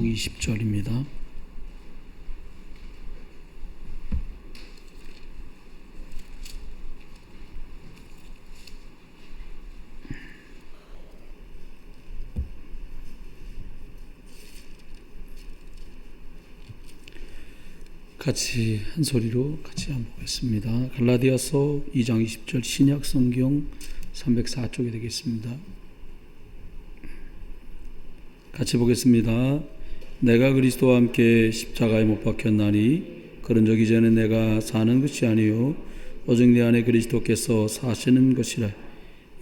20절입니다. 같이 한 소리로 같이 한번 보겠습니다. 갈라디아서 2장 20절 신약 성경 304쪽이 되겠습니다. 같이 보겠습니다. 내가 그리스도와 함께 십자가에 못 박혔나니 그런적 이제는 내가 사는 것이 아니요 오직 내 안에 그리스도께서 사시는 것이라.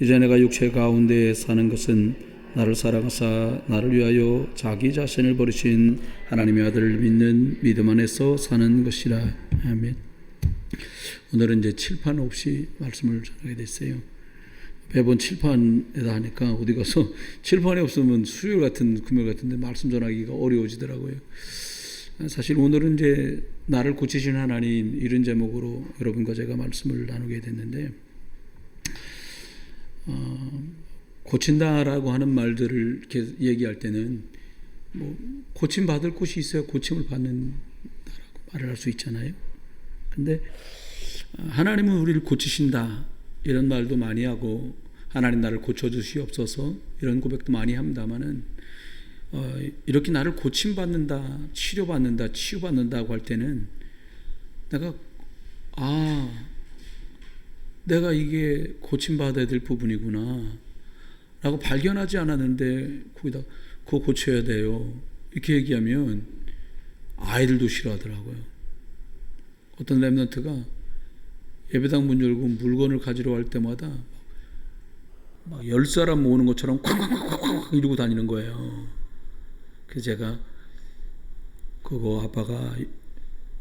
이제 내가 육체 가운데 사는 것은 나를 사랑하사 나를 위하여 자기 자신을 버리신 하나님의 아들을 믿는 믿음 안에서 사는 것이라. 아멘. 오늘은 이제 칠판 없이 말씀을 전하게 됐어요. 매번 칠판에다 하니까 어디 가서 칠판이 없으면 수요일 같은 금요일 같은데 말씀 전하기가 어려워지더라고요. 사실 오늘은 이제 나를 고치신 하나님 이런 제목으로 여러분과 제가 말씀을 나누게 됐는데, 고친다라고 하는 말들을 이렇게 얘기할 때는 뭐 고침 받을 곳이 있어야 고침을 받는다라고 말을 할 수 있잖아요. 근데 하나님은 우리를 고치신다 이런 말도 많이 하고 하나님 나를 고쳐주시옵소서 이런 고백도 많이 합니다만은 이렇게 나를 고침받는다, 치료받는다, 치유받는다고 할 때는 내가 이게 고침받아야 될 부분이구나 라고 발견하지 않았는데 거기다 그거 고쳐야 돼요 이렇게 얘기하면 아이들도 싫어하더라고요. 어떤 랩런트가 예배당 문 열고 물건을 가지러 갈 때마다 막 10사람 모으는 것처럼 콱콱콱콱 이러고 다니는 거예요. 그래서 제가 그거 아빠가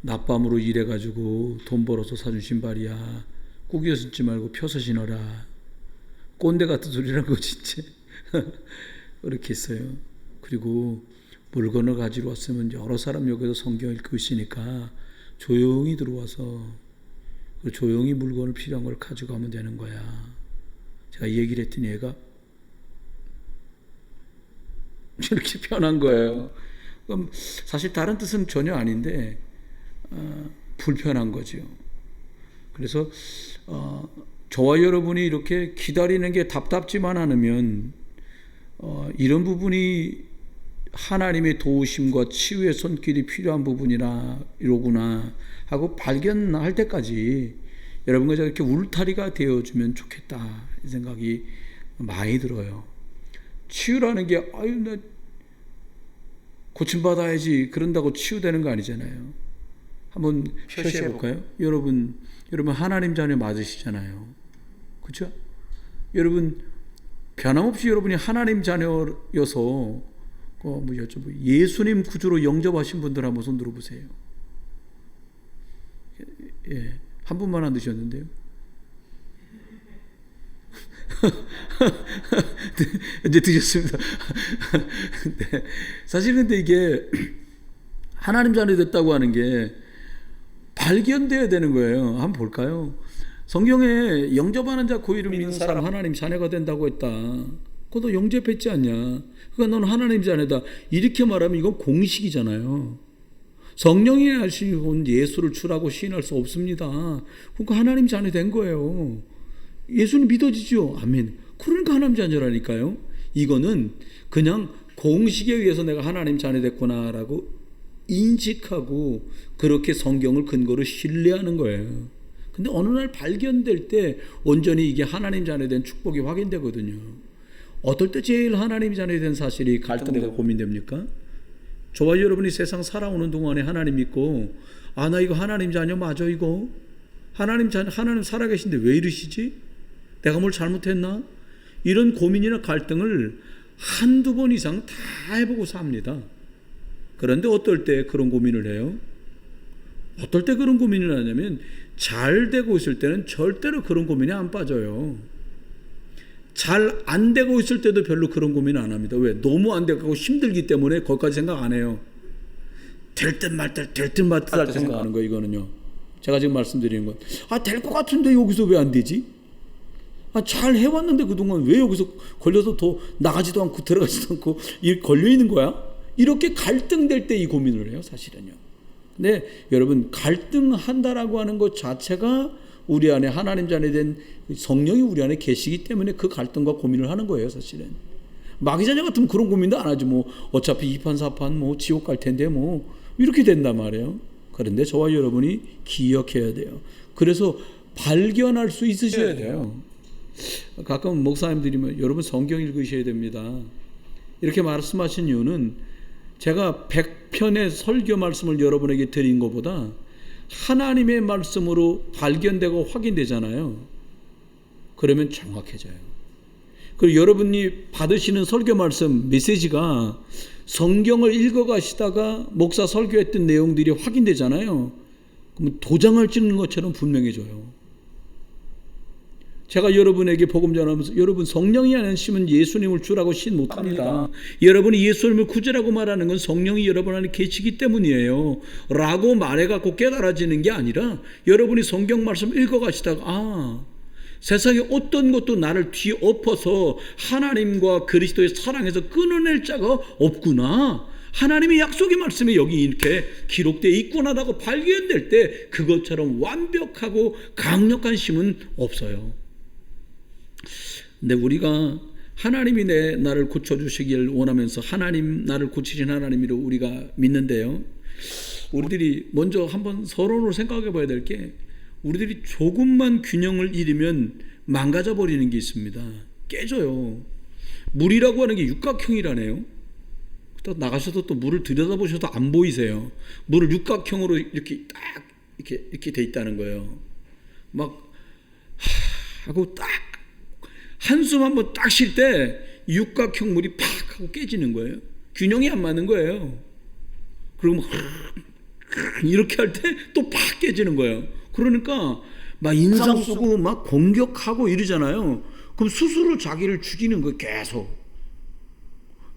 낮밤으로 일해가지고 돈 벌어서 사준 신발이야. 꾸겨 신지 말고 펴서 신어라. 꼰대 같은 소리란 거 진짜. 그렇게 했어요. 그리고 물건을 가지러 왔으면 여러 사람 여기서 성경 읽고 있으니까 조용히 들어와서 조용히 물건을 필요한 걸 가져가면 되는 거야. 제가 이 얘기를 했더니 얘가 이렇게 편한 거예요. 그럼 사실 다른 뜻은 전혀 아닌데 불편한 거죠. 그래서 저와 여러분이 이렇게 기다리는 게 답답지만 않으면 이런 부분이 하나님의 도우심과 치유의 손길이 필요한 부분이라 이러구나 하고 발견할 때까지 여러분과 제가 이렇게 울타리가 되어주면 좋겠다 이 생각이 많이 들어요. 치유라는 게 나 고침받아야지 그런다고 치유되는 거 아니잖아요. 한번 표시해 볼까요? 여러분 하나님 자녀 맞으시잖아요. 그렇죠? 여러분 변함없이 여러분이 하나님 자녀여서 예수님 구주로 영접하신 분들 한번 손 들어보세요. 예, 한 분만 안 드셨는데요. 이제 드셨습니다. 네. 사실 근데 이게 하나님 자녀 됐다고 하는 게 발견되어야 되는 거예요. 한번 볼까요? 성경에 영접하는 자 그 이름 믿는 사람 하나님 자녀가 된다고 했다. 그것도 영접했지 않냐. 그러니까 너는 하나님 자녀다. 이렇게 말하면 이건 공식이잖아요. 성령이 하시고 예수를 주라고 시인할 수 없습니다. 그러니까 하나님 자녀 된 거예요. 예수는 믿어지죠. 아멘. 그러니까 하나님 자녀라니까요. 이거는 그냥 공식에 의해서 내가 하나님 자녀 됐구나라고 인식하고 그렇게 성경을 근거로 신뢰하는 거예요. 근데 어느 날 발견될 때 온전히 이게 하나님 자녀 된 축복이 확인되거든요. 어떨 때 제일 하나님 자녀 된 사실이 갈등되고 고민됩니까? 저와 여러분이 세상 살아오는 동안에 하나님 믿고 나 이거 하나님 자녀 맞아 이거? 하나님 살아계신데 왜 이러시지? 내가 뭘 잘못했나? 이런 고민이나 갈등을 한두 번 이상 다 해보고 삽니다. 그런데 어떨 때 그런 고민을 해요? 어떨 때 그런 고민을 하냐면 잘 되고 있을 때는 절대로 그런 고민이 안 빠져요. 잘 안 되고 있을 때도 별로 그런 고민 안 합니다. 왜? 너무 안 되고 힘들기 때문에 거기까지 생각 안 해요. 될 듯 말 듯 할 때 생각하는 거예요. 이거는요. 제가 지금 말씀드리는 건 될 것 같은데 여기서 왜 안 되지? 잘 해왔는데 그동안 왜 여기서 걸려서 더 나가지도 않고 들어가지도 않고 걸려 있는 거야? 이렇게 갈등될 때 이 고민을 해요, 사실은요. 근데 여러분, 갈등한다라고 하는 것 자체가 우리 안에 하나님 자녀에 대한 성령이 우리 안에 계시기 때문에 그 갈등과 고민을 하는 거예요, 사실은. 마귀 자녀 같으면 그런 고민도 안 하지. 뭐 어차피 이판사판 뭐 지옥 갈 텐데 뭐 이렇게 된단 말이에요. 그런데 저와 여러분이 기억해야 돼요. 그래서 발견할 수 있으셔야 돼요. 가끔 목사님들이 뭐 여러분 성경 읽으셔야 됩니다, 이렇게 말씀하신 이유는 제가 100편의 설교 말씀을 여러분에게 드린 것보다 하나님의 말씀으로 발견되고 확인되잖아요. 그러면 정확해져요. 그리고 여러분이 받으시는 설교 말씀 메시지가 성경을 읽어가시다가 목사 설교했던 내용들이 확인되잖아요. 그러면 도장을 찍는 것처럼 분명해져요. 제가 여러분에게 복음 전하면서 여러분 성령이 안 하시면 예수님을 주라고 신 못합니다. 여러분이 예수님을 구주라고 말하는 건 성령이 여러분 안에 계시기 때문이에요 라고 말해갖고 깨달아지는 게 아니라 여러분이 성경 말씀 읽어가시다가 세상에 어떤 것도 나를 뒤엎어서 하나님과 그리스도의 사랑에서 끊어낼 자가 없구나, 하나님의 약속의 말씀이 여기 이렇게 기록되어 있구나라고 발견될 때 그것처럼 완벽하고 강력한 힘은 없어요. 근데 우리가 하나님이 나를 고쳐주시길 원하면서 하나님, 나를 고치신 하나님으로 우리가 믿는데요, 우리들이 먼저 한번 서론으로 생각해 봐야 될 게, 우리들이 조금만 균형을 잃으면 망가져 버리는 게 있습니다. 깨져요. 물이라고 하는 게 육각형이라네요. 또 나가셔서 또 물을 들여다보셔도 안 보이세요. 물을 육각형으로 이렇게 딱 이렇게 돼 있다는 거예요. 막 하고 딱 한숨 한번 딱 쉴 때 육각형 물이 팍 하고 깨지는 거예요. 균형이 안 맞는 거예요. 그리고 막 이렇게 할 때 또 팍 깨지는 거예요. 그러니까 막 인상 쓰고 막 공격하고 이러잖아요. 그럼 스스로 자기를 죽이는 거예요, 계속.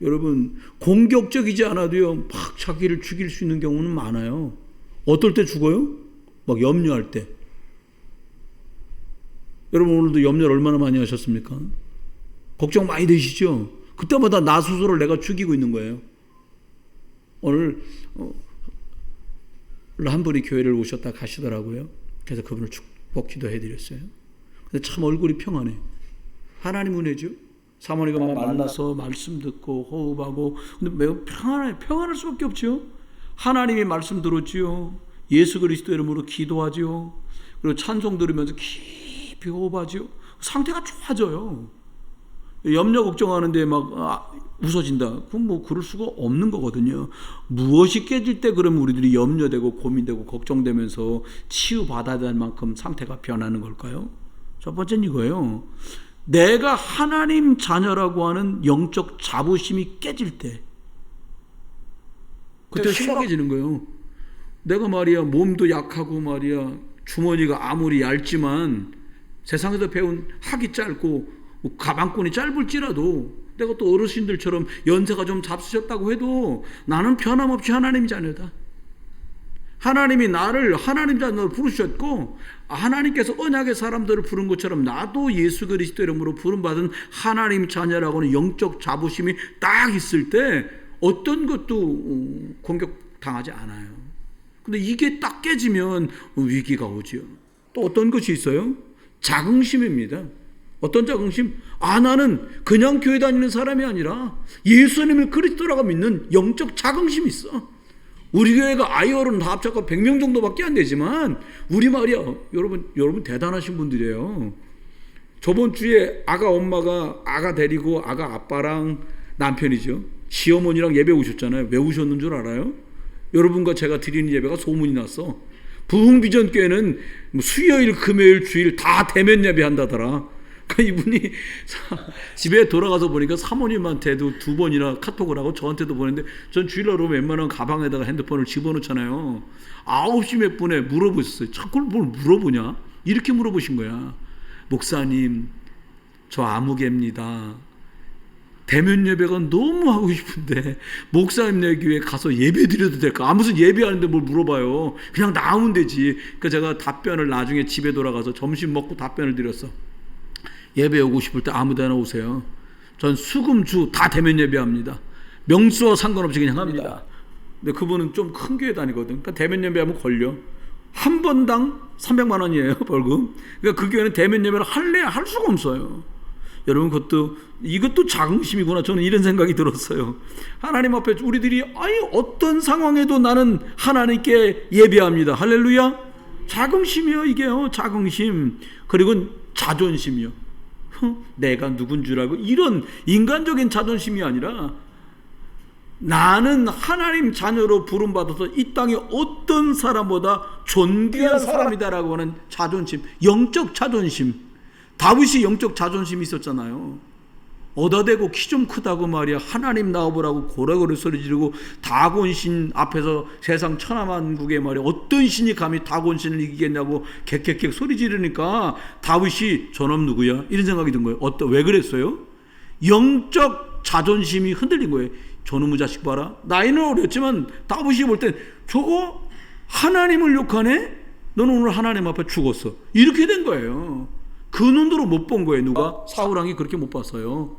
여러분, 공격적이지 않아도요, 막 자기를 죽일 수 있는 경우는 많아요. 어떨 때 죽어요? 막 염려할 때. 여러분, 오늘도 염려를 얼마나 많이 하셨습니까? 걱정 많이 되시죠? 그때마다 나 스스로를 내가 죽이고 있는 거예요. 오늘 한 분이 교회를 오셨다 가시더라고요. 그래서 그분을 축복 기도해드렸어요. 근데 참 얼굴이 평안해. 하나님 은혜죠. 사모님과 만나서 말씀 듣고 호흡하고, 근데 매우 평안해. 평안할 수밖에 없죠. 하나님의 말씀 들었지요. 예수 그리스도 이름으로 기도하지요. 그리고 찬송 들으면서 깊이 호흡하지요. 상태가 좋아져요. 염려 걱정하는데 막 웃어진다. 그럼 뭐 그럴 수가 없는 거거든요. 무엇이 깨질 때 그러면 우리들이 염려되고 고민되고 걱정되면서 치유받아야 될 만큼 상태가 변하는 걸까요? 첫 번째는 이거예요. 내가 하나님 자녀라고 하는 영적 자부심이 깨질 때, 그때 심각해지는 거예요. 내가 말이야 몸도 약하고 말이야 주머니가 아무리 얇지만 세상에서 배운 학이 짧고 가방끈이 짧을지라도 내가 또 어르신들처럼 연세가 좀 잡수셨다고 해도 나는 변함없이 하나님 자녀다. 하나님이 나를 하나님 자녀로 부르셨고 하나님께서 언약의 사람들을 부른 것처럼 나도 예수 그리스도 이름으로 부름받은 하나님 자녀라고 하는 영적 자부심이 딱 있을 때 어떤 것도 공격당하지 않아요. 근데 이게 딱 깨지면 위기가 오죠. 또 어떤 것이 있어요? 자긍심입니다. 어떤 자긍심? 나는 그냥 교회 다니는 사람이 아니라 예수님을 그리스도라고 믿는 영적 자긍심이 있어. 우리 교회가 아이어른 다 합쳐서 100명 정도밖에 안 되지만 우리 말이야, 여러분 대단하신 분들이에요. 저번 주에 아가 데리고 아가 아빠랑 남편이죠, 시어머니랑 예배 오셨잖아요. 왜 오셨는 줄 알아요? 여러분과 제가 드리는 예배가 소문이 났어. 부흥비전교회는 수요일 금요일 주일 다 대면 예배 한다더라. 이분이 집에 돌아가서 보니까 사모님한테도 2번이나 카톡을 하고 저한테도 보냈는데, 전 주일날 오면 웬만하면 가방에다가 핸드폰을 집어넣잖아요. 9시 몇 분에 물어보셨어요. 자꾸 뭘 물어보냐? 이렇게 물어보신 거야. 목사님, 저 아무개입니다. 대면 예배가 너무 하고 싶은데 목사님네 교회 가서 예배 드려도 될까? 무슨 예배하는데 뭘 물어봐요. 그냥 나오면 되지. 그러니까 제가 답변을 나중에 집에 돌아가서 점심 먹고 답변을 드렸어. 예배 오고 싶을 때 아무 데나 오세요. 전 수금주 다 대면 예배합니다. 명수와 상관없이 그냥 합니다. 근데 그분은 좀 큰 교회 다니거든. 그러니까 대면 예배하면 걸려. 한 번당 300만 원이에요, 벌금. 그러니까 그 교회는 대면 예배를 할 수가 없어요. 여러분, 이것도 자긍심이구나. 저는 이런 생각이 들었어요. 하나님 앞에 우리들이 어떤 상황에도 나는 하나님께 예배합니다. 할렐루야. 자긍심이요, 이게요. 자긍심. 그리고 자존심이요. 내가 누군 줄 알고, 이런 인간적인 자존심이 아니라 나는 하나님 자녀로 부름받아서 이 땅에 어떤 사람보다 존귀한 사람이다라고 하는 자존심, 영적 자존심. 다윗이 영적 자존심이 있었잖아요. 얻어대고 키 좀 크다고 말이야 하나님 나와보라고 고래고래 소리 지르고, 다곤신 앞에서 세상 천하만국에 말이야 어떤 신이 감히 다곤신을 이기겠냐고 객객객 소리 지르니까 다윗이 저놈 누구야? 이런 생각이 든 거예요. 왜 그랬어요? 영적 자존심이 흔들린 거예요. 저놈의 자식 봐라. 나이는 어렸지만 다윗이 볼 땐 저거 하나님을 욕하네? 너는 오늘 하나님 앞에 죽었어. 이렇게 된 거예요. 그 눈으로 못 본 거예요. 누가? 사울왕이 그렇게 못 봤어요.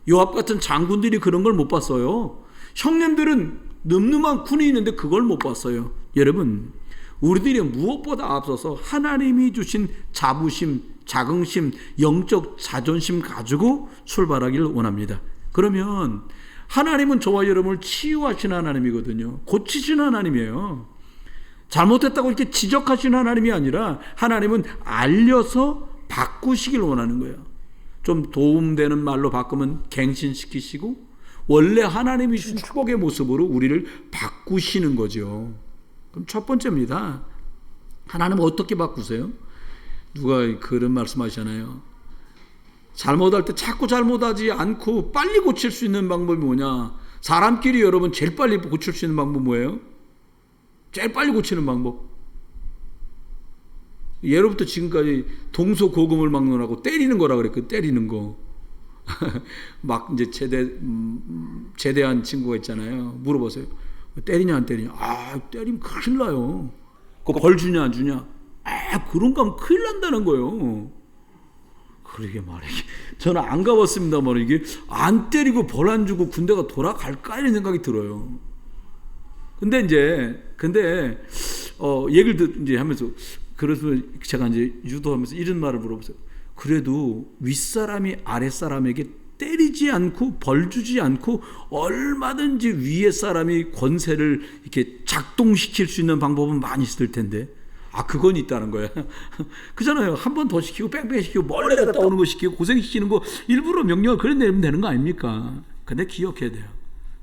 요압 같은 장군들이 그런 걸 못 봤어요. 형님들은 늠름한 군이 있는데 그걸 못 봤어요. 여러분, 우리들이 무엇보다 앞서서 하나님이 주신 자부심, 자긍심, 영적 자존심 가지고 출발하기를 원합니다. 그러면 하나님은 저와 여러분을 치유하시는 하나님이거든요. 고치시는 하나님이에요. 잘못했다고 이렇게 지적하시는 하나님이 아니라 하나님은 알려서 바꾸시길 원하는 거예요. 좀 도움되는 말로 바꾸면 갱신시키시고, 원래 하나님이 주신 축복의 모습으로 우리를 바꾸시는 거죠. 그럼 첫 번째입니다. 하나님은 어떻게 바꾸세요? 누가 그런 말씀하시잖아요. 잘못할 때 자꾸 잘못하지 않고 빨리 고칠 수 있는 방법이 뭐냐? 사람끼리 여러분 제일 빨리 고칠 수 있는 방법 뭐예요? 제일 빨리 고치는 방법. 예로부터 지금까지 동서고금을 막론하고 때리는 거라 그랬거든. 때리는 거. 막 이제 제대한 친구가 있잖아요. 물어보세요. 때리냐 안 때리냐? 때리면 큰일 나요. 그거 벌 주냐 안 주냐? 그런 거 하면 큰일 난다는 거예요. 그러게 말이야. 저는 안 가봤습니다만 이게 안 때리고 벌 안 주고 군대가 돌아갈까 이런 생각이 들어요. 근데 얘기를 이제 하면서, 그래서 제가 이제 유도하면서 이런 말을 물어보세요. 그래도 윗사람이 아랫사람에게 때리지 않고 벌 주지 않고 얼마든지 위에 사람이 권세를 이렇게 작동시킬 수 있는 방법은 많이 있을 텐데, 그건 있다는 거야. 그잖아요. 한 번 더 시키고 뺑뺑 시키고 몰래 갔다 오는 거 시키고 고생시키는 거 일부러 명령을 그래 내면 되는 거 아닙니까? 근데 기억해야 돼요.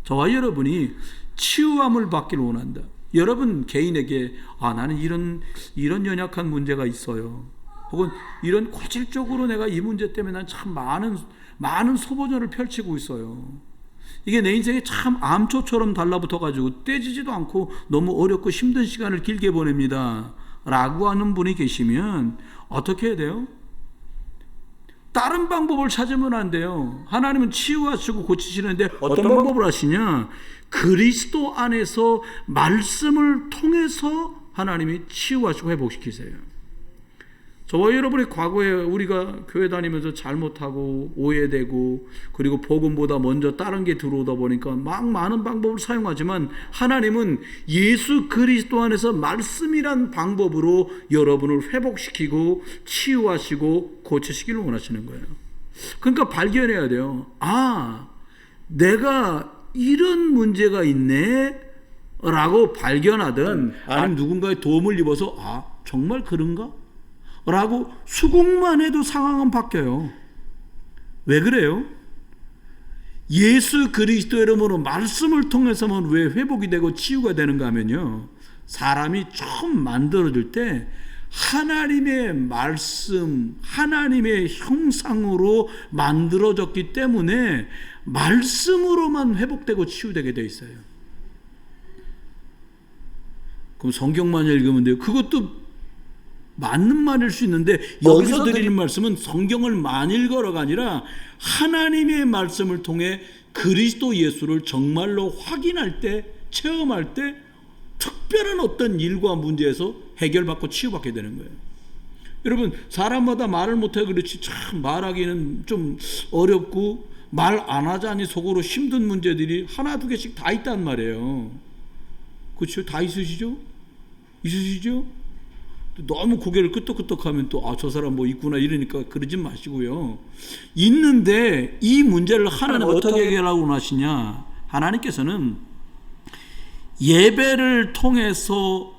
저와 여러분이 치유함을 받기를 원한다. 여러분 개인에게 나는 이런 연약한 문제가 있어요. 혹은 이런 고질적으로 내가 이 문제 때문에 난 참 많은 소보전을 펼치고 있어요. 이게 내 인생에 참 암초처럼 달라붙어가지고 떼지지도 않고 너무 어렵고 힘든 시간을 길게 보냅니다. 라고 하는 분이 계시면 어떻게 해야 돼요? 다른 방법을 찾으면 안 돼요. 하나님은 치유하시고 고치시는데 어떤 방법을 하시냐? 그리스도 안에서 말씀을 통해서 하나님이 치유하시고 회복시키세요. 저와 여러분의 과거에 우리가 교회 다니면서 잘못하고 오해되고 그리고 복음보다 먼저 다른 게 들어오다 보니까 막 많은 방법을 사용하지만 하나님은 예수 그리스도 안에서 말씀이란 방법으로 여러분을 회복시키고 치유하시고 고치시기를 원하시는 거예요. 그러니까 발견해야 돼요. 내가 이런 문제가 있네 라고 발견하든 아니면 누군가의 도움을 입어서 정말 그런가? 라고 수긍만 해도 상황은 바뀌어요. 왜 그래요? 예수 그리스도의 이름으로 말씀을 통해서만 왜 회복이 되고 치유가 되는가 하면요, 사람이 처음 만들어질 때 하나님의 말씀, 하나님의 형상으로 만들어졌기 때문에 말씀으로만 회복되고 치유되게 돼 있어요. 그럼 성경만 읽으면 돼요? 그것도 맞는 말일 수 있는데, 여기서 드리는 말씀은 성경을 많이 읽어라가 아니라 하나님의 말씀을 통해 그리스도 예수를 정말로 확인할 때, 체험할 때 특별한 어떤 일과 문제에서 해결받고 치유받게 되는 거예요. 여러분, 사람마다 말을 못해 그렇지 참 말하기는 좀 어렵고 말 안 하자니 속으로 힘든 문제들이 하나 두 개씩 다 있단 말이에요. 그렇죠? 다 있으시죠? 있으시죠? 너무 고개를 끄덕끄덕하면 또 저 사람 뭐 있구나 이러니까 그러지 마시고요. 있는데 이 문제를 하나님 어떻게 해결하고 나시냐? 하나님께서는 예배를 통해서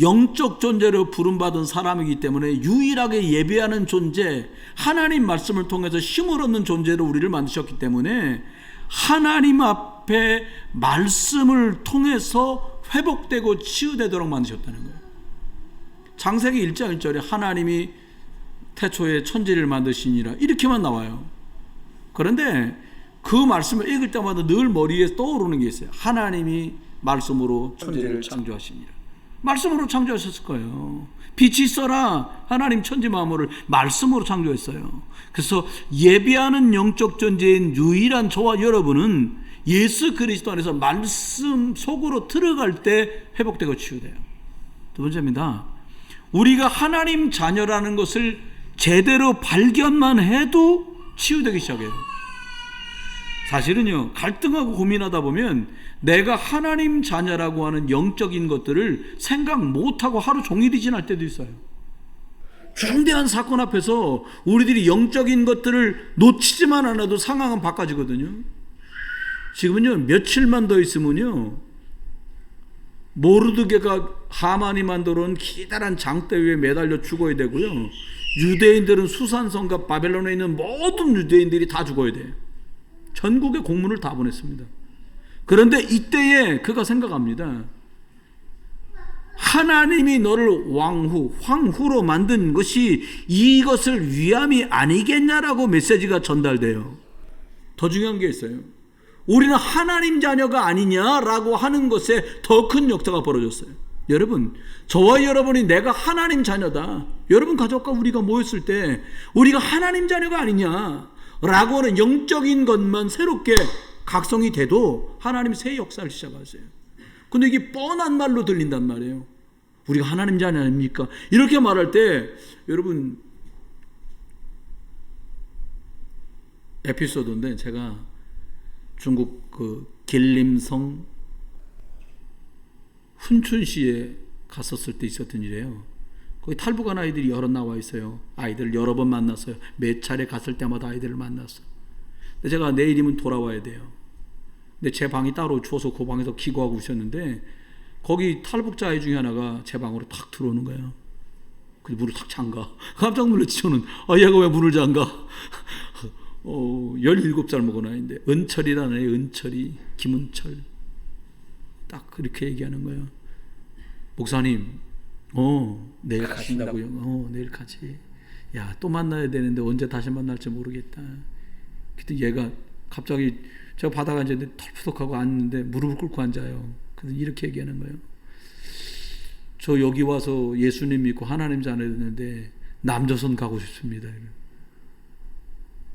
영적 존재로 부름받은 사람이기 때문에 유일하게 예배하는 존재, 하나님 말씀을 통해서 힘을 얻는 존재로 우리를 만드셨기 때문에 하나님 앞에 말씀을 통해서 회복되고 치유되도록 만드셨다는 거예요. 창세기 1장 1절에 하나님이 태초에 천지를 만드시니라 이렇게만 나와요. 그런데 그 말씀을 읽을 때마다 늘 머리에 떠오르는 게 있어요. 하나님이 말씀으로 천지를 창조하시니라. 말씀으로 창조하셨을 거예요. 빛이 있어라. 하나님 천지 만물을 말씀으로 창조했어요. 그래서 예배하는 영적 존재인 유일한 저와 여러분은 예수 그리스도 안에서 말씀 속으로 들어갈 때 회복되고 치유돼요. 두 번째입니다. 우리가 하나님 자녀라는 것을 제대로 발견만 해도 치유되기 시작해요. 사실은요, 갈등하고 고민하다 보면 내가 하나님 자녀라고 하는 영적인 것들을 생각 못하고 하루 종일이 지날 때도 있어요. 중대한 사건 앞에서 우리들이 영적인 것들을 놓치지만 않아도 상황은 바꿔지거든요. 지금은요, 며칠만 더 있으면요, 모르드게가 하만이 만들어 온 기다란 장대 위에 매달려 죽어야 되고요, 유대인들은 수산성과 바벨론에 있는 모든 유대인들이 다 죽어야 돼요. 전국에 공문을 다 보냈습니다. 그런데 이때에 그가 생각합니다. 하나님이 너를 황후로 만든 것이 이것을 위함이 아니겠냐라고 메시지가 전달돼요. 더 중요한 게 있어요. 우리는 하나님 자녀가 아니냐라고 하는 것에 더 큰 역사가 벌어졌어요. 여러분, 저와 여러분이 내가 하나님 자녀다. 여러분 가족과 우리가 모였을 때 우리가 하나님 자녀가 아니냐 라고 하는 영적인 것만 새롭게 각성이 돼도 하나님이 새 역사를 시작하세요. 근데 이게 뻔한 말로 들린단 말이에요. 우리가 하나님 자녀 아닙니까? 이렇게 말할 때 여러분, 에피소드인데 제가 중국 그 길림성 훈춘시에 갔었을 때 있었던 일이에요. 거기 탈북한 아이들이 여러 나와 있어요. 아이들을 여러 번 만났어요. 몇 차례 갔을 때마다 아이들을 만났어요. 근데 제가 내일이면 돌아와야 돼요. 근데 제 방이 따로 주어서 그 방에서 기도하고 있었는데 거기 탈북자 아이 중에 하나가 제 방으로 탁 들어오는 거예요. 그 문을 탁 잠가. 깜짝 놀랐지 저는. 얘가 왜 문을 잠가? 17살 먹은 아이인데 은철이라는 애, 은철이, 김은철. 딱 그렇게 얘기하는 거예요. 목사님, 내일 가신다고요? 내일 가지. 야, 또 만나야 되는데 언제 다시 만날지 모르겠다. 그때 얘가 갑자기 제가 바다가 앉았는데 털푸덕하고 앉는데 무릎을 꿇고 앉아요. 그래서 이렇게 얘기하는 거예요. 저 여기 와서 예수님 믿고 하나님 자녀 됐는데 남조선 가고 싶습니다.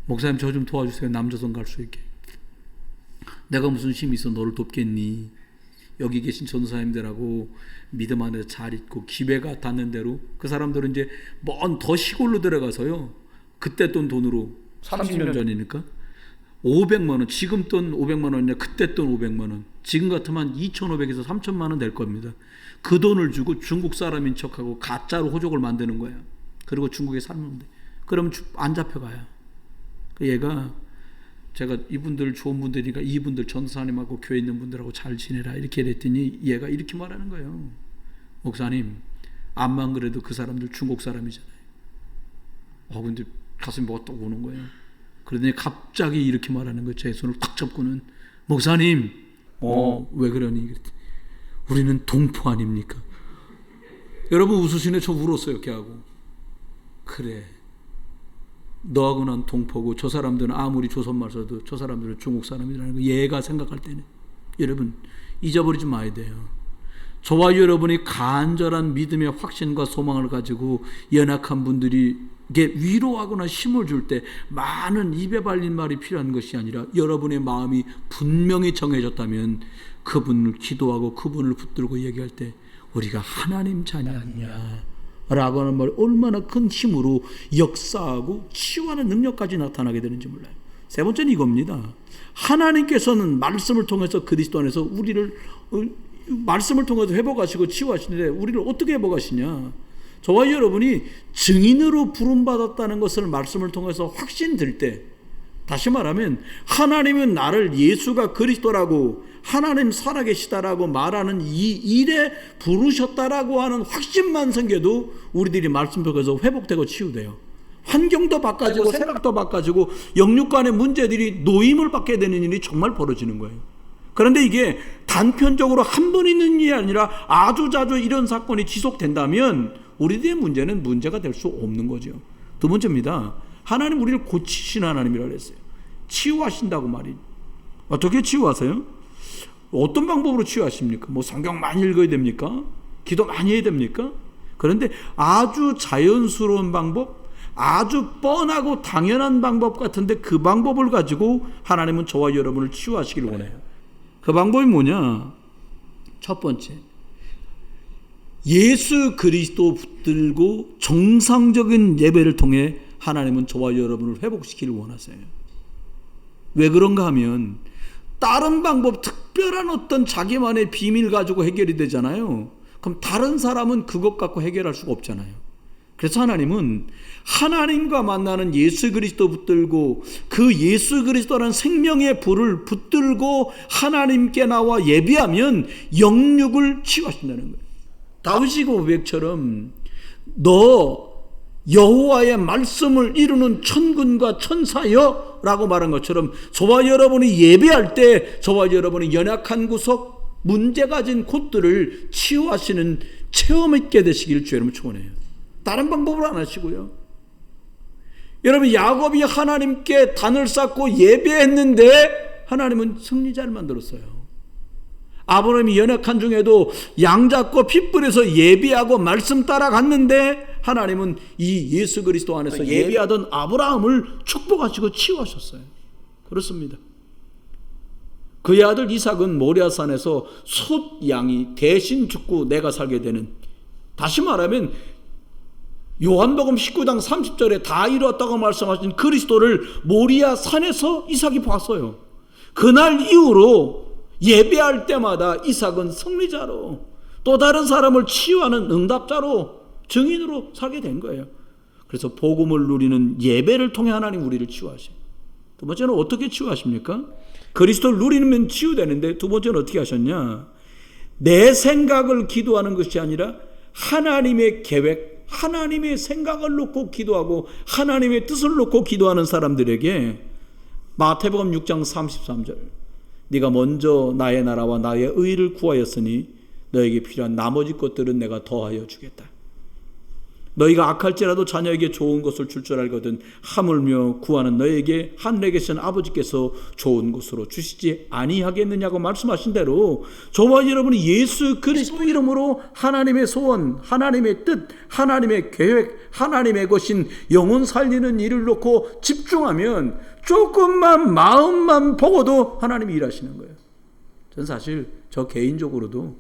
목사님 저 좀 도와주세요. 남조선 갈 수 있게. 내가 무슨 힘이 있어 너를 돕겠니? 여기 계신 전사님들하고 믿음 안에서 잘 있고 기회가 닿는 대로 그 사람들은 이제 먼 더 시골로 들어가서요. 그때 돈으로 30년 전이니까 500만 원, 지금 돈 500만 원이냐 그때 돈 500만 원. 지금 같으면 2,500에서 3,000만 원 될 겁니다. 그 돈을 주고 중국 사람인 척하고 가짜로 호족을 만드는 거야. 그리고 중국에 살는데 그럼 안 잡혀가요. 얘가 제가 이분들 좋은 분들이니까 이분들 전사님하고 교회 있는 분들하고 잘 지내라 이렇게 했더니 얘가 이렇게 말하는 거예요. 목사님, 암만 그래도 그 사람들 중국 사람이잖아요. 근데 가슴이 뭐가 딱 오는 거예요. 그러더니 갑자기 이렇게 말하는 거예요. 제 손을 탁 잡고는 목사님, 왜 그러니? 그랬더니 우리는 동포 아닙니까? 여러분 웃으시네. 저 울었어요. 이렇게 하고. 그래. 너하고 난 동포고 저 사람들은 아무리 조선말 써도 저 사람들은 중국 사람이라는 거 얘가 생각할 때는 여러분 잊어버리지 마야 돼요. 저와 여러분이 간절한 믿음의 확신과 소망을 가지고 연약한 분들에게 위로하거나 힘을 줄 때 많은 입에 발린 말이 필요한 것이 아니라 여러분의 마음이 분명히 정해졌다면 그분을 기도하고 그분을 붙들고 얘기할 때 우리가 하나님 자녀 아니냐 라고 하는 말이 얼마나 큰 힘으로 역사하고 치유하는 능력까지 나타나게 되는지 몰라요. 세 번째는 이겁니다. 하나님께서는 말씀을 통해서 그리스도 안에서 우리를 말씀을 통해서 회복하시고 치유하시는데 우리를 어떻게 회복하시냐? 저와 여러분이 증인으로 부름받았다는 것을 말씀을 통해서 확신될 때, 다시 말하면 하나님은 나를 예수가 그리스도라고 하나님 살아계시다라고 말하는 이 일에 부르셨다라고 하는 확신만 생겨도 우리들이 말씀 속에서 회복되고 치유돼요. 환경도 바꿔지고 생각도 바꿔지고 영육간의 문제들이 노임을 받게 되는 일이 정말 벌어지는 거예요. 그런데 이게 단편적으로 한 번 있는 일이 아니라 아주 자주 이런 사건이 지속된다면 우리들의 문제는 문제가 될 수 없는 거죠. 두 번째입니다. 하나님 우리를 고치시는 하나님이라고 했어요. 치유하신다고 말이에요. 어떻게 치유하세요? 어떤 방법으로 치유하십니까? 뭐 성경 많이 읽어야 됩니까? 기도 많이 해야 됩니까? 그런데 아주 자연스러운 방법, 아주 뻔하고 당연한 방법 같은데 그 방법을 가지고 하나님은 저와 여러분을 치유하시기를 원해요. 그 방법이 뭐냐? 첫 번째, 예수 그리스도 붙들고 정상적인 예배를 통해 하나님은 저와 여러분을 회복시키기를 원하세요. 왜 그런가 하면 다른 방법, 특별한 어떤 자기만의 비밀 가지고 해결이 되잖아요. 그럼 다른 사람은 그것 갖고 해결할 수가 없잖아요. 그래서 하나님은 하나님과 만나는 예수 그리스도 붙들고 그 예수 그리스도라는 생명의 불을 붙들고 하나님께 나와 예배하면 영육을 치유하신다는 거예요. 다윗이 고백처럼 너 여호와의 말씀을 이루는 천군과 천사여 라고 말한 것처럼 저와 여러분이 예배할 때 저와 여러분이 연약한 구석, 문제 가진 곳들을 치유하시는 체험 있게 되시기를 주 여러분 축원해요. 다른 방법으로 안 하시고요. 여러분 야곱이 하나님께 단을 쌓고 예배했는데 하나님은 승리자를 만들었어요. 아브라함이 연약한 중에도 양 잡고 핏불에서 예배하고 말씀 따라갔는데 하나님은 이 예수 그리스도 안에서 예배하던 아브라함을 축복하시고 치유하셨어요. 그렇습니다. 그의 아들 이삭은 모리아산에서 솥 양이 대신 죽고 내가 살게 되는, 다시 말하면 요한복음 19장 30절에 다 이루었다고 말씀하신 그리스도를 모리아산에서 이삭이 봤어요. 그날 이후로 예배할 때마다 이삭은 승리자로, 또 다른 사람을 치유하는 응답자로, 증인으로 살게 된 거예요. 그래서 복음을 누리는 예배를 통해 하나님 우리를 치유하셔요. 두 번째는 어떻게 치유하십니까? 그리스도를 누리면 치유되는데 두 번째는 어떻게 하셨냐? 내 생각을 기도하는 것이 아니라 하나님의 계획, 하나님의 생각을 놓고 기도하고 하나님의 뜻을 놓고 기도하는 사람들에게 마태복음 6장 33절, 네가 먼저 나의 나라와 나의 의를 구하였으니 너에게 필요한 나머지 것들은 내가 더하여 주겠다. 너희가 악할지라도 자녀에게 좋은 것을 줄 줄 알거든 하물며 구하는 너에게 하늘에 계신 아버지께서 좋은 것으로 주시지 아니하겠느냐고 말씀하신 대로 저와 여러분이 예수 그리스도 이름으로 하나님의 소원, 하나님의 뜻, 하나님의 계획, 하나님의 것인 영혼 살리는 일을 놓고 집중하면 조금만 마음만 보고도 하나님이 일하시는 거예요. 전 사실 저 개인적으로도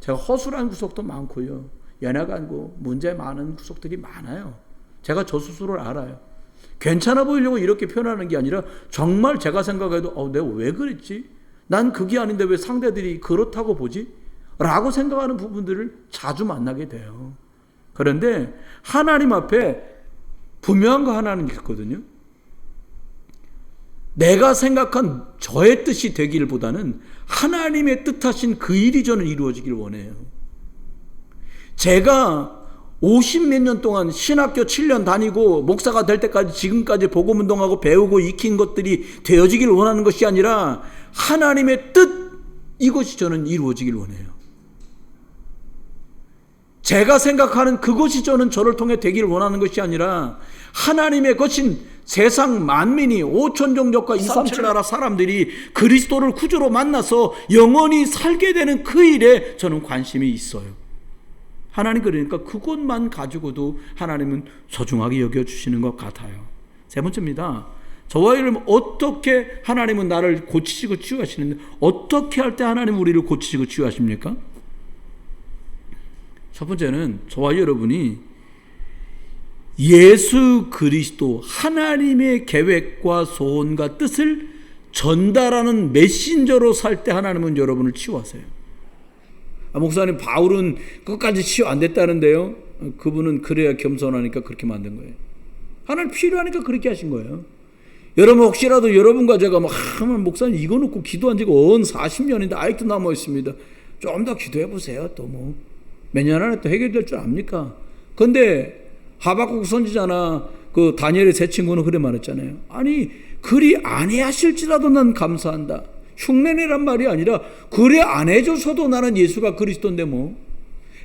제가 허술한 구석도 많고요, 연약하고 문제 많은 구석들이 많아요. 제가 저 스스로를 알아요. 괜찮아 보이려고 이렇게 표현하는 게 아니라 정말 제가 생각해도 내가 왜 그랬지? 난 그게 아닌데 왜 상대들이 그렇다고 보지? 라고 생각하는 부분들을 자주 만나게 돼요. 그런데 하나님 앞에 분명한 거 하나는 있거든요. 내가 생각한 저의 뜻이 되기보다는 하나님의 뜻하신 그 일이 저는 이루어지길 원해요. 제가 50몇 년 동안 신학교 7년 다니고 목사가 될 때까지 지금까지 복음운동하고 배우고 익힌 것들이 되어지길 원하는 것이 아니라 하나님의 뜻, 이것이 저는 이루어지길 원해요. 제가 생각하는 그것이 저를 통해 되기를 원하는 것이 아니라 하나님의 것인 세상 만민이 5천 종족과 2, 3천 나라 사람들이 그리스도를 구주로 만나서 영원히 살게 되는 그 일에 저는 관심이 있어요. 하나님, 그러니까 그것만 가지고도 하나님은 소중하게 여겨주시는 것 같아요. 세 번째입니다. 저와 여러분, 어떻게 하나님은 나를 고치시고 치유하시는데 어떻게 할 때 하나님 우리를 고치시고 치유하십니까? 첫 번째는 저와 여러분이 예수 그리스도 하나님의 계획과 소원과 뜻을 전달하는 메신저로 살 때 하나님은 여러분을 치유하세요. 목사님 바울은 끝까지 치유 안 됐다는데요. 그분은 그래야 겸손하니까 그렇게 만든 거예요. 하나님 필요하니까 그렇게 하신 거예요. 여러분 혹시라도 여러분과 제가 목사님 이거 놓고 기도한 지가 40년인데 아직도 남아 있습니다. 좀 더 기도해 보세요. 또 뭐 몇 년 안에 또 해결될 줄 압니까? 근데 하박국 선지자나 그 다니엘의 세 친구는 그래 말했잖아요. 아니 그리 안 해하실지라도 난 감사한다. 흉내내란 말이 아니라 그래 안 해줘서도 나는 예수가 그리스도인데 뭐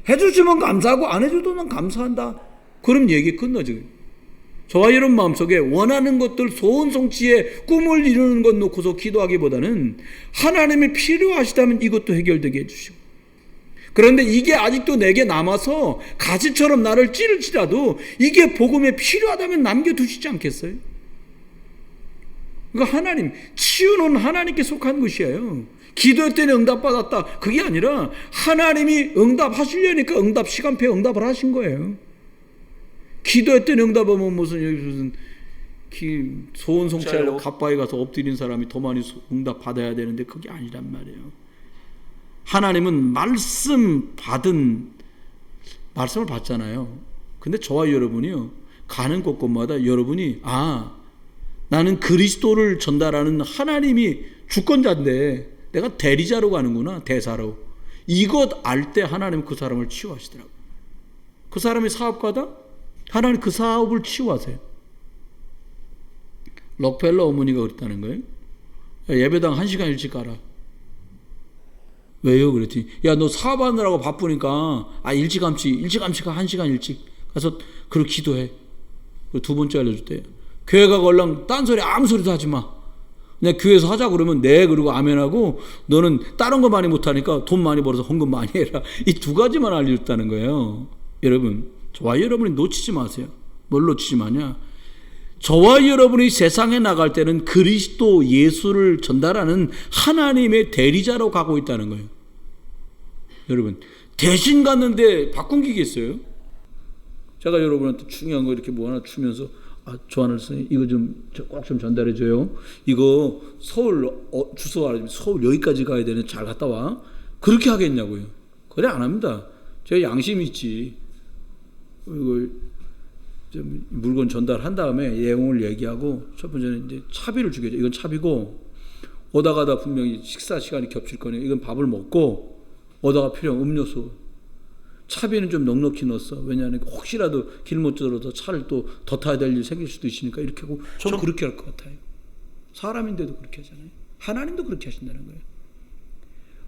해주시면 감사하고 안 해줘도 난 감사한다. 그럼 얘기 끝나지. 저와 여러분 마음속에 원하는 것들 소원 성취에 꿈을 이루는 것 놓고서 기도하기보다는 하나님이 필요하시다면 이것도 해결되게 해주시고, 그런데 이게 아직도 내게 남아서 가시처럼 나를 찌를지라도 이게 복음에 필요하다면 남겨두시지 않겠어요? 그러니까 하나님, 치유는 하나님께 속한 것이에요. 기도했더니 응답받았다, 그게 아니라 하나님이 응답하시려니까 응답 시간표에 응답을 하신 거예요. 기도했더니 응답하면 무슨 소원 성취하려고 갓바위 가서 엎드린 사람이 더 많이 응답 받아야 되는데 그게 아니란 말이에요. 하나님은 말씀을 받잖아요. 근데 저와 여러분이요, 가는 곳곳마다 여러분이 나는 그리스도를 전달하는 하나님이 주권자인데 내가 대리자로 가는구나, 대사로. 이것 알 때 하나님은 그 사람을 치유하시더라고요. 그 사람이 사업가다? 하나님 그 사업을 치유하세요. 록펠러 어머니가 그랬다는 거예요. 예배당 1시간 일찍 가라. 왜요? 그랬더니 너 사업하느라고 바쁘니까 일찌감치 가 1시간 일찍 가서 그걸 기도해. 그리고 두 번째 알려줄 때 교회 가고 얼른 딴소리 아무 소리도 하지 마. 내가 교회에서 하자 그러면 네 그러고 아멘하고, 너는 다른 거 많이 못하니까 돈 많이 벌어서 헌금 많이 해라. 이 두 가지만 알려줬다는 거예요. 여러분, 저와 여러분이 놓치지 마세요. 뭘 놓치지 마냐? 저와 여러분이 세상에 나갈 때는 그리스도 예수를 전달하는 하나님의 대리자로 가고 있다는 거예요. 여러분, 대신 갔는데 바꾼기겠어요? 제가 여러분한테 중요한 거 이렇게 뭐 하나 주면서 조한을 선생님 이거 좀 꼭 좀 전달해줘요. 이거 서울 주소 알려주면 서울 여기까지 가야 되네. 잘 갔다 와. 그렇게 하겠냐고요. 그래 안 합니다. 제가 양심이 있지. 이거 물건 전달한 다음에 내용을 얘기하고, 첫 번째는 이제 차비를 주겠죠. 이건 차비고, 오다가다 분명히 식사 시간이 겹칠 거네요. 이건 밥을 먹고, 오다가 필요한 음료수. 차비는 좀 넉넉히 넣었어. 왜냐하면 혹시라도 길 못 들어서 차를 또 더 타야 될 일 생길 수도 있으니까 이렇게 하고, 저는 그렇게 할 것 같아요. 사람인데도 그렇게 하잖아요. 하나님도 그렇게 하신다는 거예요.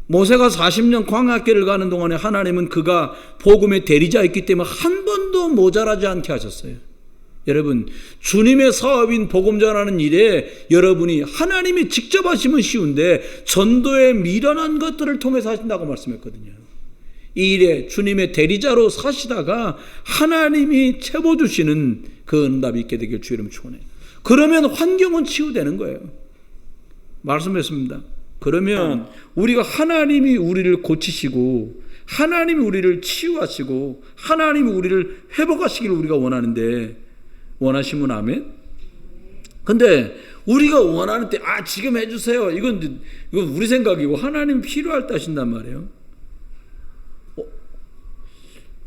모세가 40년 광야길을 가는 동안에 하나님은 그가 복음의 대리자였기 때문에 한 번도 모자라지 않게 하셨어요. 여러분, 주님의 사업인 복음 전하는 일에 여러분이 하나님이 직접 하시면 쉬운데 전도에 미련한 것들을 통해서 하신다고 말씀했거든요. 이 일에 주님의 대리자로 사시다가 하나님이 채워주시는 그 응답이 있게 되길 주 이름 축원해요. 그러면 환경은 치유되는 거예요. 말씀했습니다. 그러면 우리가 하나님이 우리를 고치시고 하나님이 우리를 치유하시고 하나님이 우리를 회복하시기를 우리가 원하는데, 원하시면 아멘. 근데 우리가 원하는 때 지금 해주세요. 이건 우리 생각이고 하나님 필요할 때 하신단 말이에요.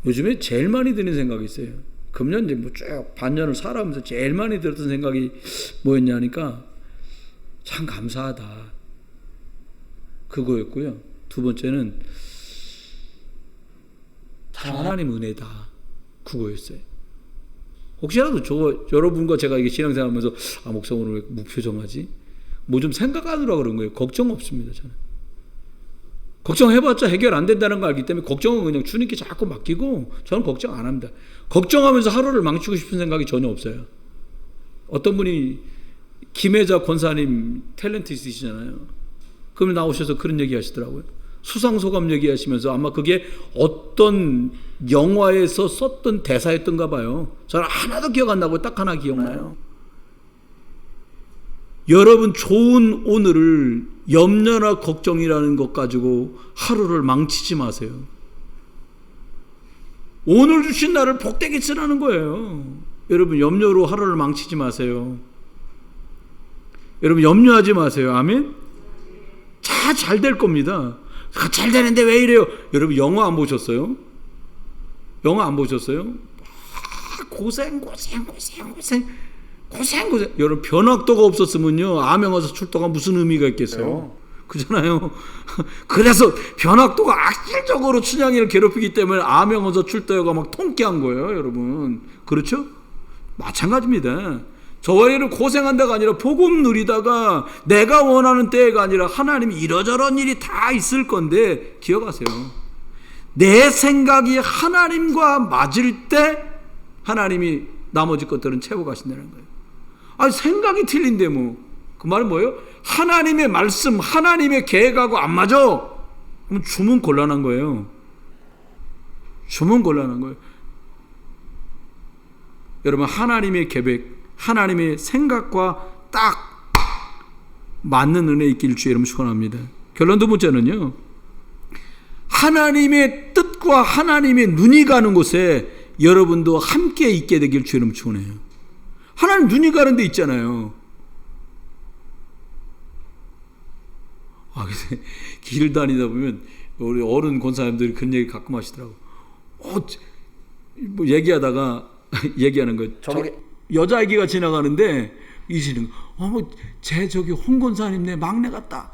요즘에 제일 많이 드는 생각이 있어요. 금년 이제 쭉 반년을 살아오면서 제일 많이 들었던 생각이 뭐였냐니까 참 감사하다. 그거였고요. 두 번째는 하나님 은혜다. 그거였어요. 혹시라도 여러분과 제가 이게 신앙생활하면서 목사 오늘 왜 무표정하지? 뭐 좀 생각하느라 그런 거예요. 걱정 없습니다. 저는 걱정해봤자 해결 안 된다는 거 알기 때문에 걱정은 그냥 주님께 자꾸 맡기고 저는 걱정 안 합니다. 걱정하면서 하루를 망치고 싶은 생각이 전혀 없어요. 어떤 분이 김혜자 권사님 탤런트 있으시잖아요. 그럼 나오셔서 그런 얘기 하시더라고요. 수상소감 얘기하시면서 아마 그게 어떤 영화에서 썼던 대사였던가 봐요. 저는 하나도 기억 안 나고 딱 하나 기억나요. 여러분, 좋은 오늘을 염려나 걱정이라는 것 가지고 하루를 망치지 마세요. 오늘 주신 날을 복되게 쓰라는 거예요. 여러분 염려로 하루를 망치지 마세요. 여러분 염려하지 마세요. 아멘. 잘 될 겁니다. 잘 되는데 왜 이래요? 여러분 영화 안 보셨어요? 영화 안 보셨어요? 고생. 여러분 변학도가 없었으면요 암행어사 출도가 무슨 의미가 있겠어요? 그잖아요. 그래서 변학도가 악질적으로 춘향이를 괴롭히기 때문에 암행어사 출도가 막 통쾌한 거예요, 여러분. 그렇죠? 마찬가지입니다. 저와 얘를 고생한다가 아니라 복음 누리다가 내가 원하는 때가 아니라 하나님이 이러저런 일이 다 있을 건데 기억하세요. 내 생각이 하나님과 맞을 때 하나님이 나머지 것들은 채워가신다는 거예요. 아니 생각이 틀린데 뭐 그 말은 뭐예요? 하나님의 말씀 하나님의 계획하고 안 맞아 그럼 주면 곤란한 거예요. 주면 곤란한 거예요. 여러분 하나님의 계획 하나님의 생각과 딱 맞는 은혜 있길 주 이름 축원합니다. 결론 두 번째는요. 하나님의 뜻과 하나님의 눈이 가는 곳에 여러분도 함께 있게 되길 주 이름 축원해요. 하나님 눈이 가는 데 있잖아요. 길 다니다 보면 우리 어른 권사님들이 그런 얘기 가끔 하시더라고. 뭐 얘기하다가 얘기하는 거. 여자 아기가 지나가는데 이지는 제 저기 홍 권사님 내 막내 같다.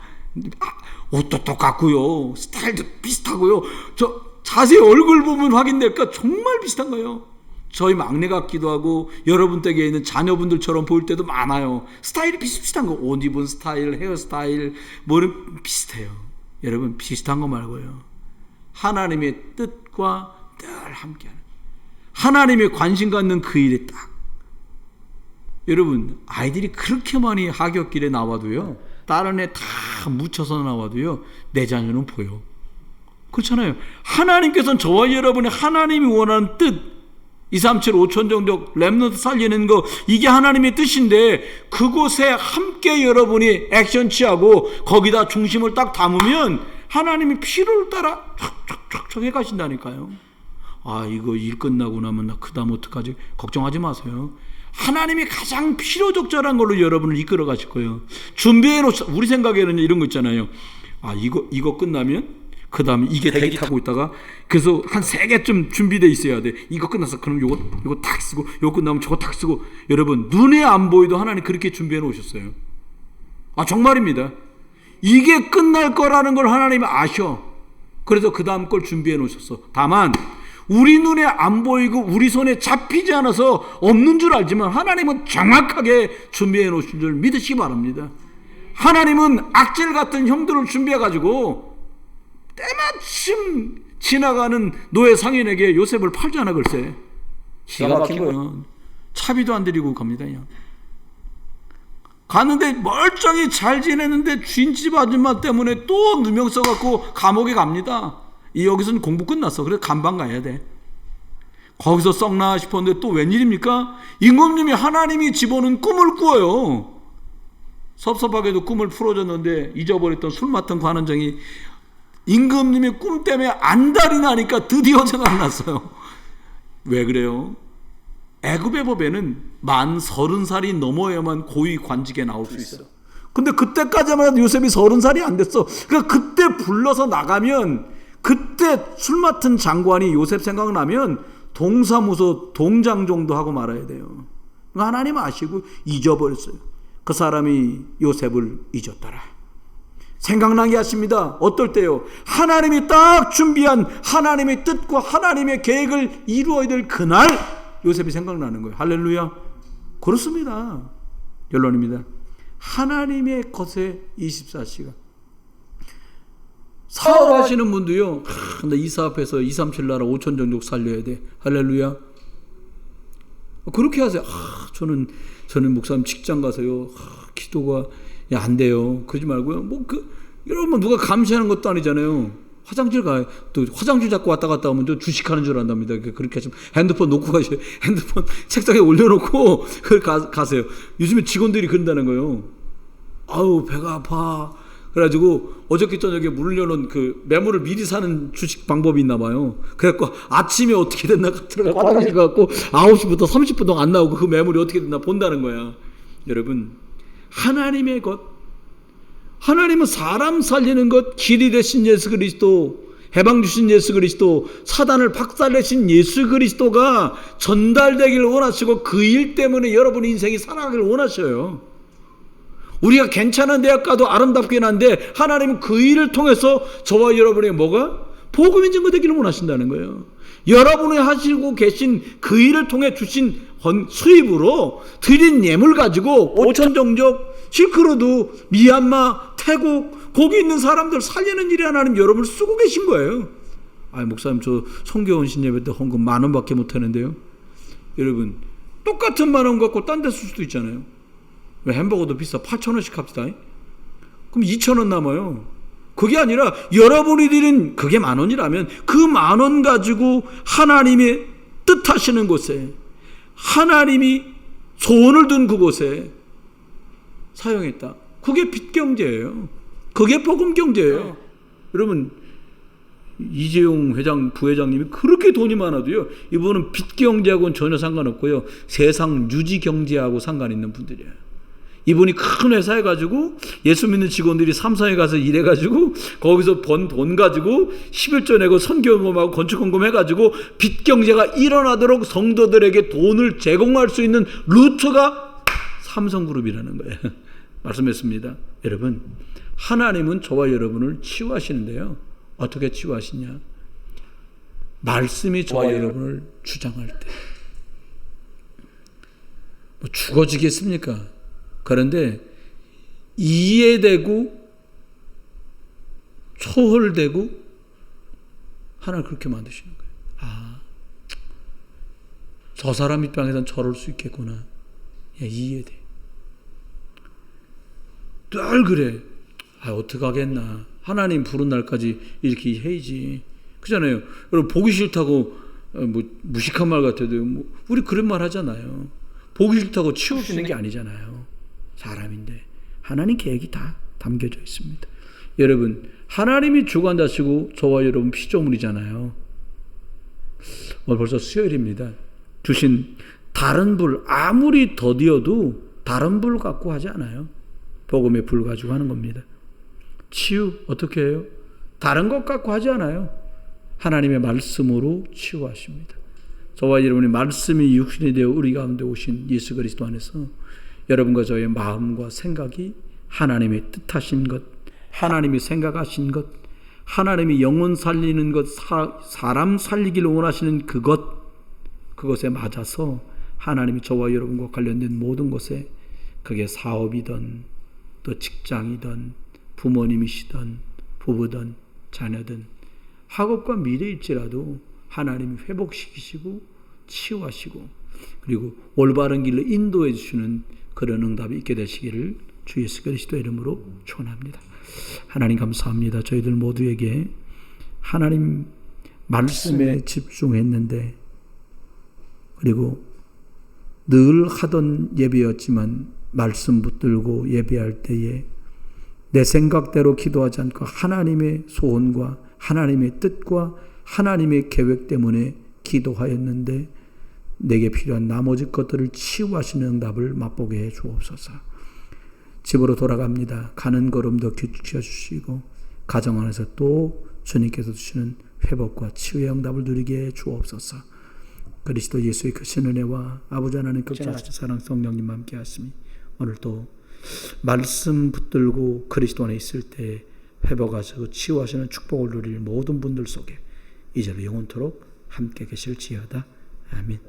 옷도 똑같고요. 스타일도 비슷하고요. 저 자세히 얼굴 보면 확인될까 정말 비슷한 거예요. 저희 막내 같기도 하고 여러분 댁에 있는 자녀분들처럼 보일 때도 많아요. 스타일이 비슷한 거. 옷 입은 스타일, 헤어스타일 뭐는 비슷해요. 여러분 비슷한 거 말고요. 하나님의 뜻과 늘 함께하는 하나님의 관심 갖는 그 일에 딱 여러분 아이들이 그렇게 많이 하굣길에 나와도요 다른 애 다 묻혀서 나와도요 내 자녀는 보여. 그렇잖아요. 하나님께서는 저와 여러분의 하나님이 원하는 뜻 2, 3, 7, 5천 정도 렘넌트 살리는 거 이게 하나님의 뜻인데 그곳에 함께 여러분이 액션 취하고 거기다 중심을 딱 담으면 하나님이 필요를 따라 촥촥촥 해가신다니까요. 이거 일 끝나고 나면 나 그 다음 어떡하지? 걱정하지 마세요. 하나님이 가장 필요적절한 걸로 여러분을 이끌어 가실 거예요. 준비해 놓 우리 생각에는 이런 거 있잖아요. 이거 끝나면 그 다음에 이게 대기 타고 있다가 그래서 한 3개쯤 준비되어 있어야 돼. 이거 끝나서 그럼 요거 탁 쓰고 요거 끝나면 저거 탁 쓰고. 여러분 눈에 안 보이도 하나님 그렇게 준비해 놓으셨어요. 정말입니다. 이게 끝날 거라는 걸 하나님이 아셔. 그래서 그 다음 걸 준비해 놓으셨어. 다만 우리 눈에 안 보이고 우리 손에 잡히지 않아서 없는 줄 알지만 하나님은 정확하게 준비해 놓으신 줄 믿으시기 바랍니다. 하나님은 악질 같은 형들을 준비해 가지고 때마침 지나가는 노예 상인에게 요셉을 팔잖아. 글쎄 기가 막힌 거야. 차비도 안 드리고 갑니다. 그냥 가는데 멀쩡히 잘 지내는데 쥔집 아줌마 때문에 또 누명 써갖고 감옥에 갑니다. 여기서는 공부 끝났어. 그래서 감방 가야 돼. 거기서 썩나 싶었는데 또 웬일입니까? 임금님이 하나님이 집어넣은 꿈을 꾸어요. 섭섭하게도 꿈을 풀어줬는데 잊어버렸던 술 맡은 관원장이 임금님의 꿈 때문에 안달이 나니까 드디어 생각났어요. 왜 그래요? 애굽의 법에는 만 30살이 넘어야만 고위 관직에 나올 수 있어. 근데 그때까지만 요셉이 30살이 안 됐어. 그러니까 그때 불러서 나가면 그때 술 맡은 장관이 요셉 생각나면 동사무소 동장 정도 하고 말아야 돼요. 하나님 아시고 잊어버렸어요. 그 사람이 요셉을 잊었더라. 생각나게 하십니다. 어떨 때요? 하나님이 딱 준비한 하나님의 뜻과 하나님의 계획을 이루어야 될 그날 요셉이 생각나는 거예요. 할렐루야. 그렇습니다. 결론입니다. 하나님의 것에 24시간. 사업하시는 분도요. 근데 이 사업해서 2, 3, 7 나라 5천 정도 살려야 돼. 할렐루야. 그렇게 하세요. 저는 목사님 직장 가서요. 기도가 안 돼요. 그러지 말고요. 여러분 누가 감시하는 것도 아니잖아요. 화장실 가요. 또 화장실 자꾸 왔다 갔다 하면 또 주식하는 줄 안답니다. 그렇게 하시면 핸드폰 놓고 가셔요. 핸드폰 책상에 올려놓고 가세요. 요즘에 직원들이 그런다는 거예요. 배가 아파. 그래가지고 어저께 저녁에 물려놓은 그 매물을 미리 사는 주식 방법이 있나 봐요. 그래갖고 아침에 어떻게 됐나 들어가고 화장실 가갖고 9시부터 30분 동안 안 나오고 그 매물이 어떻게 됐나 본다는 거야. 여러분, 하나님의 것, 하나님은 사람 살리는 것, 길이 되신 예수 그리스도, 해방 주신 예수 그리스도, 사단을 박살내신 예수 그리스도가 전달되기를 원하시고 그 일 때문에 여러분의 인생이 살아가기를 원하셔요. 우리가 괜찮은 대학 가도 아름답긴 한데 하나님은 그 일을 통해서 저와 여러분의 뭐가? 복음이 증거되기를 원하신다는 거예요. 여러분이 하시고 계신 그 일을 통해 주신 수입으로 드린 예물 가지고 오천정적, 실크로드, 미얀마, 태국 거기 있는 사람들 살리는 일에 하나님 여러분을 쓰고 계신 거예요. 목사님 저 성교원 신예배 때 헌금 10,000원밖에 못하는데요. 여러분 똑같은 10,000원 갖고 딴 데 쓸 수도 있잖아요. 왜 햄버거도 비싸 8,000원씩 합시다. 그럼 2,000원 남아요. 그게 아니라 여러분이 드린 그게 10,000원이라면 그 10,000원 가지고 하나님의 뜻하시는 곳에, 하나님이 소원을 둔 그곳에 사용했다. 그게 빚경제예요. 그게 복음경제예요. 여러분 이재용 회장, 부회장님이 그렇게 돈이 많아도요, 이분은 빚경제하고는 전혀 상관없고요, 세상 유지경제하고 상관 있는 분들이에요. 이분이 큰 회사에 가지고 예수 믿는 직원들이 삼성에 가서 일해가지고 거기서 번 돈 가지고 11조 내고 선교금하고 건축헌금 해가지고 빚경제가 일어나도록 성도들에게 돈을 제공할 수 있는 루트가 삼성그룹이라는 거예요. 말씀했습니다. 여러분, 하나님은 저와 여러분을 치유하시는데요, 어떻게 치유하시냐? 말씀이 저와 여러분을 주장할 때. 뭐 죽어지겠습니까? 그런데 이해되고 초월되고 하나님 그렇게 만드시는 거예요. 저 사람 입장에선 저럴 수 있겠구나. 이해돼. 늘 그래. 어떡하겠나. 하나님 부른 날까지 이렇게 해야지. 그잖아요. 여러분 보기 싫다고 뭐 무식한 말 같아도 우리 그런 말 하잖아요. 보기 싫다고 치워주는 게 아니잖아요. 사람인데 하나님 계획이 다 담겨져 있습니다. 여러분, 하나님이 주관자시고 저와 여러분 피조물이잖아요. 오늘 벌써 수요일입니다. 주신 다른 불, 아무리 더디어도 다른 불 갖고 하지 않아요. 복음의 불 가지고 하는 겁니다. 치유 어떻게 해요? 다른 것 갖고 하지 않아요. 하나님의 말씀으로 치유하십니다. 저와 여러분의 말씀이 육신이 되어 우리 가운데 오신 예수 그리스도 안에서 여러분과 저의 마음과 생각이 하나님의 뜻하신 것, 하나님이 생각하신 것, 하나님이 영혼 살리는 것, 사람 살리기를 원하시는 그것에 맞아서 하나님이 저와 여러분과 관련된 모든 것에, 그게 사업이든 또 직장이든 부모님이시든 부부든 자녀든 학업과 미래일지라도 하나님이 회복시키시고 치유하시고 그리고 올바른 길로 인도해 주시는 그런 응답이 있게 되시기를 주 예수 그리스도의 이름으로 축원합니다. 하나님 감사합니다. 저희들 모두에게 하나님 말씀에 집중했는데, 그리고 늘 하던 예배였지만 말씀 붙들고 예배할 때에 내 생각대로 기도하지 않고 하나님의 소원과 하나님의 뜻과 하나님의 계획 때문에 기도하였는데 내게 필요한 나머지 것들을 치유하시는 응답을 맛보게 해 주옵소서. 집으로 돌아갑니다. 가는 걸음도 규칙해 주시고 가정 안에서 또 주님께서 주시는 회복과 치유의 응답을 누리게 해 주옵소서. 그리스도 예수의 크신 은혜와 아버지 하나님 극진하신 사랑 성령님 함께 하시니 오늘도 말씀 붙들고 그리스도 안에 있을 때 회복하시고 치유하시는 축복을 누릴 모든 분들 속에 이제로 영원토록 함께 계실지어다. 아멘.